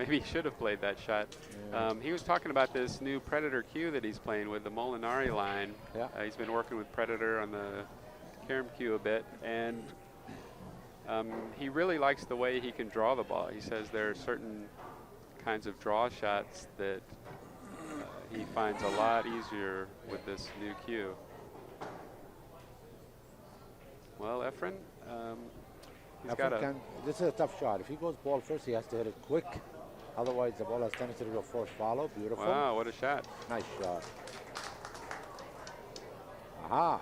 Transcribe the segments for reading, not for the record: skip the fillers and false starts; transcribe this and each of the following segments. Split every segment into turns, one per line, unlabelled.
Maybe he should have played that shot.
Yeah.
He was talking about this new Predator cue that he's playing with, the Molinari line.
Yeah.
He's been working with Predator on the Carom cue a bit, and he really likes the way he can draw the ball. He says there are certain kinds of draw shots that he finds a lot easier with this new cue. Well, Efren, he's got a...
This is a tough shot. If he goes ball first, he has to hit it quick. Otherwise, the ball has tendency to go force follow. Beautiful.
Wow, what a shot.
Nice shot. Aha.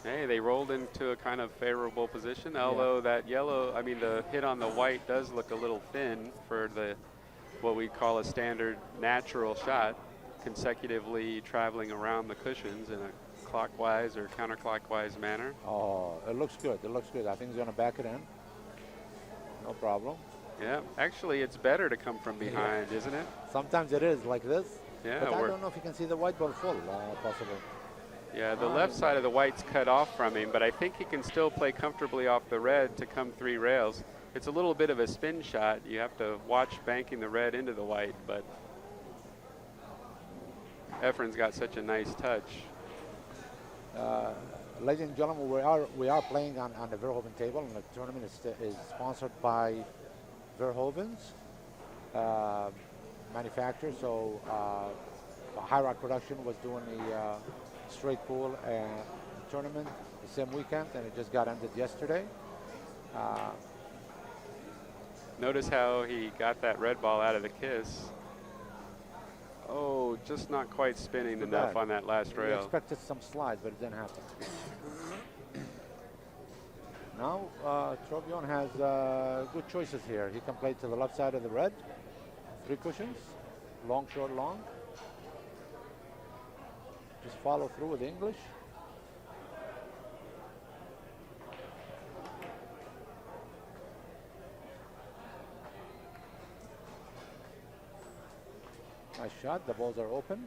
Hey, they rolled into a kind of favorable position, although that yellow, I mean, the hit on the white does look a little thin for the what we call a standard natural shot, consecutively traveling around the cushions in a clockwise or counterclockwise manner.
Oh, it looks good. It looks good. I think he's going to back it in. No problem.
Yeah, actually, it's better to come from behind, isn't it?
Sometimes it is like this.
Yeah,
but I don't know if you can see the white ball full, possible.
Yeah, the left side of the white's cut off from him, but I think he can still play comfortably off the red to come 3 rails. It's a little bit of a spin shot. You have to watch banking the red into the white, but Efren's got such a nice touch.
Ladies and gentlemen, we are playing on the Verhoeven table, and the tournament is sponsored by Verhoeven's manufacturer. So High Rock Production was doing the straight pool tournament the same weekend, and it just got ended yesterday.
Notice how he got that red ball out of the kiss. Oh, just not quite spinning enough on that last rail.
We expected some slide, but it didn't happen. Now, Torbjorn has good choices here. He can play to the left side of the red. 3 cushions, long, short, long. Just follow through with English. Nice shot. The balls are open.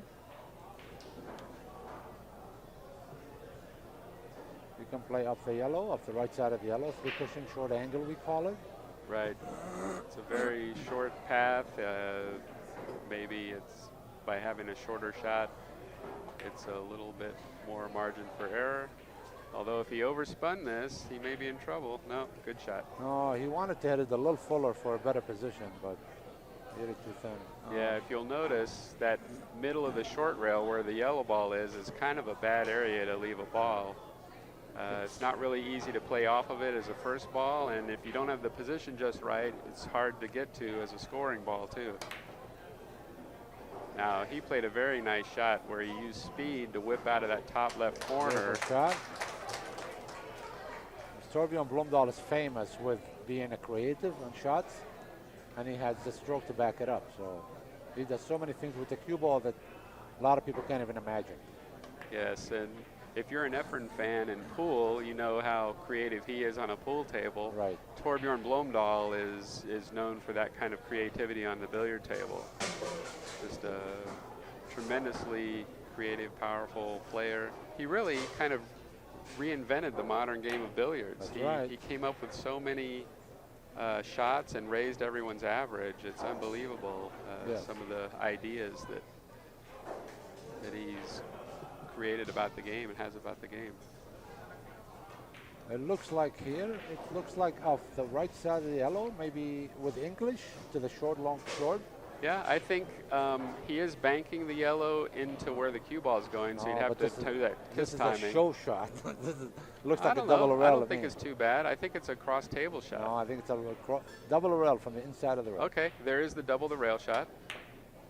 You can play off the yellow, off the right side of the yellow. 3 cushion, short angle, we call it.
Right. It's a very short path. Maybe it's by having a shorter shot, it's a little bit more margin for error. Although if he overspun this, he may be in trouble. No, good shot.
No, he wanted to hit it a little fuller for a better position, but hit it too thin.
Yeah, if you'll notice, that middle of the short rail where the yellow ball is kind of a bad area to leave a ball. It's not really easy to play off of it as a first ball, and if you don't have the position just right, it's hard to get to as a scoring ball too. Now, he played a very nice shot where he used speed to whip out of that top left corner.
Shot. Torbjorn Blomdahl is famous with being a creative on shots, and he has the stroke to back it up. So he does so many things with the cue ball that a lot of people can't even imagine.
Yes, and if you're an Efren fan in pool, you know how creative he is on a pool table.
Right.
Torbjorn Blomdahl is known for that kind of creativity on the billiard table. Just a tremendously creative, powerful player. He really kind of reinvented the modern game of billiards. He came up with so many shots and raised everyone's average. It's unbelievable, some of the ideas that he's created about the game and has about the game.
It looks like here, it looks like off the right side of the yellow, maybe with English to the short, long, short.
Yeah, I think he is banking the yellow into where the cue ball is going, so you'd have to do that kiss timing.
This is a show shot. Looks like a double rail.
I don't think it's too bad. I think it's a cross table shot.
No, I think it's a double rail from the inside of the rail.
Okay, there is the double the rail shot.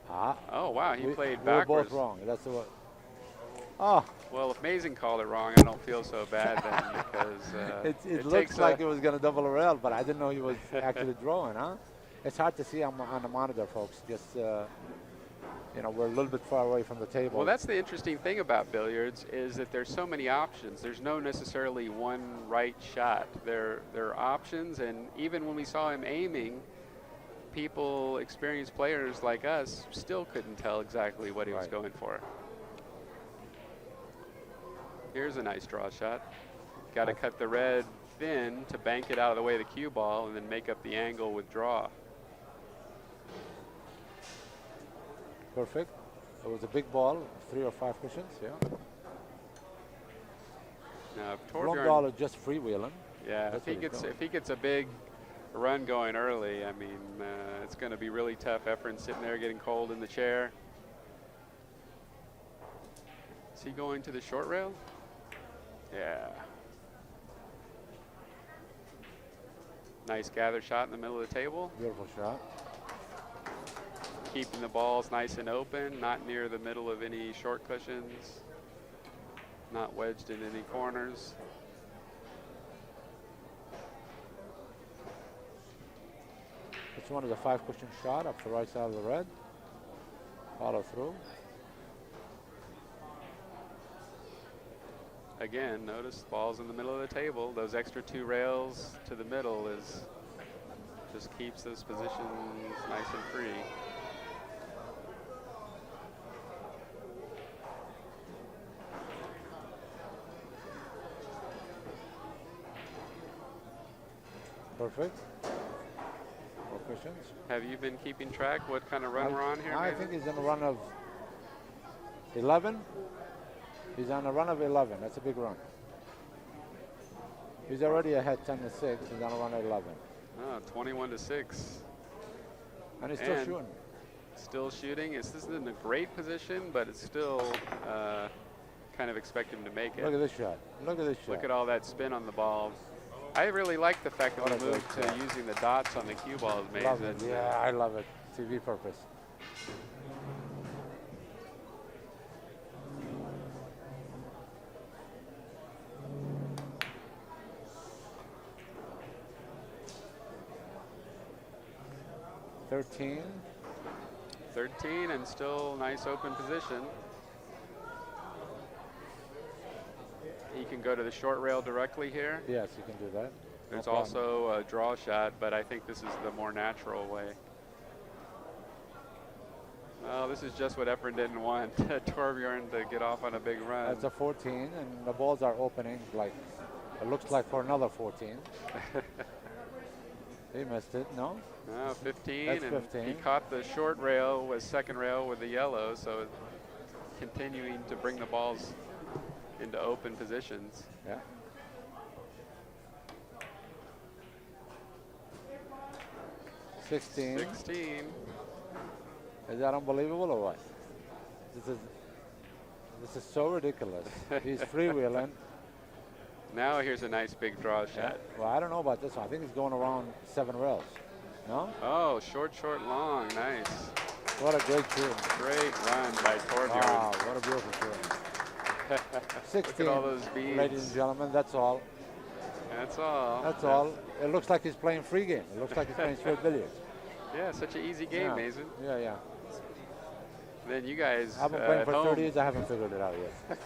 Ah.
Oh, wow, he played
We
backwards.
were both wrong. That's what. Oh.
Well, if Mazin called it wrong, I don't feel so bad then because
it looks like it was going to double a rail, but I didn't know he was actually drawing, huh? It's hard to see on the monitor, folks. Just, you know, we're a little bit far away from the table.
Well, that's the interesting thing about billiards is that there's so many options. There's no necessarily one right shot. There are options, and even when we saw him aiming, people, experienced players like us, still couldn't tell exactly what he was going for. Here's a nice draw shot. Got to cut the red thin to bank it out of the way of the cue ball and then make up the angle with draw.
Perfect. It was a big ball, 3 or 5 cushions, yeah.
Now, if
Blomdahl
Torbjorn,
is just freewheeling.
yeah,
That's what he's doing.
if he gets a big run going early, I mean, it's going to be really tough. Efren's sitting there getting cold in the chair. Is he going to the short rail? Yeah. Nice gather shot in the middle of the table.
Beautiful shot.
Keeping the balls nice and open, not near the middle of any short cushions, not wedged in any corners.
This one is a 5 cushion shot up the right side of the red. Follow through.
Again, notice balls in the middle of the table. Those extra 2 rails to the middle just keeps those positions nice and free.
Perfect. 4 cushions.
Have you been keeping track what kind of run we're on here?
I
Nathan?
think he's in a run of 11. He's on a run of 11. That's a big run. He's already ahead 10-6. He's on a run of 11.
Oh, 21-6.
And he's still
And
shooting.
Still shooting. This isn't a great position, but it's still kind of expect him to make it.
Look at this shot. Look at this shot.
Look at all that spin on the ball. I really like the fact that
What
we
a
moved
great
to
shot.
using the dots on the cue balls,
Love
Mason.
it. Yeah, I love it. TV purpose. $13.
13 and still nice open position. He can go to the short rail directly here.
Yes, you can do that.
There's
No problem.
also a draw shot, but I think this is the more natural way. Well, this is just what Efren didn't want, Torbjorn to get off on a big run.
That's a 14, and the balls are opening like, it looks like for another 14. He missed it, no?
No, 15,
That's
and
15.
he caught the short rail with second rail with the yellow, so continuing to bring the balls into open positions.
Yeah. $16.
16.
Is that unbelievable or what? This is so ridiculous. He's freewheeling.
Now here's a nice big draw shot.
Well, I don't know about this one. I think he's going around 7 rails. No?
Oh, short, long, nice.
What a great shoot.
Great run by Torbjorn.
Wow, what a beautiful shoot. 16,
Look at all those beads.
ladies and gentlemen, that's all.
That's all.
That's all. It looks like he's playing free game. It looks like he's playing straight billiards.
Yeah, such an easy game,
Yeah.
Mason.
Yeah, yeah.
Then you guys
I've been playing
at
for
home,
30 years. I haven't figured it out yet.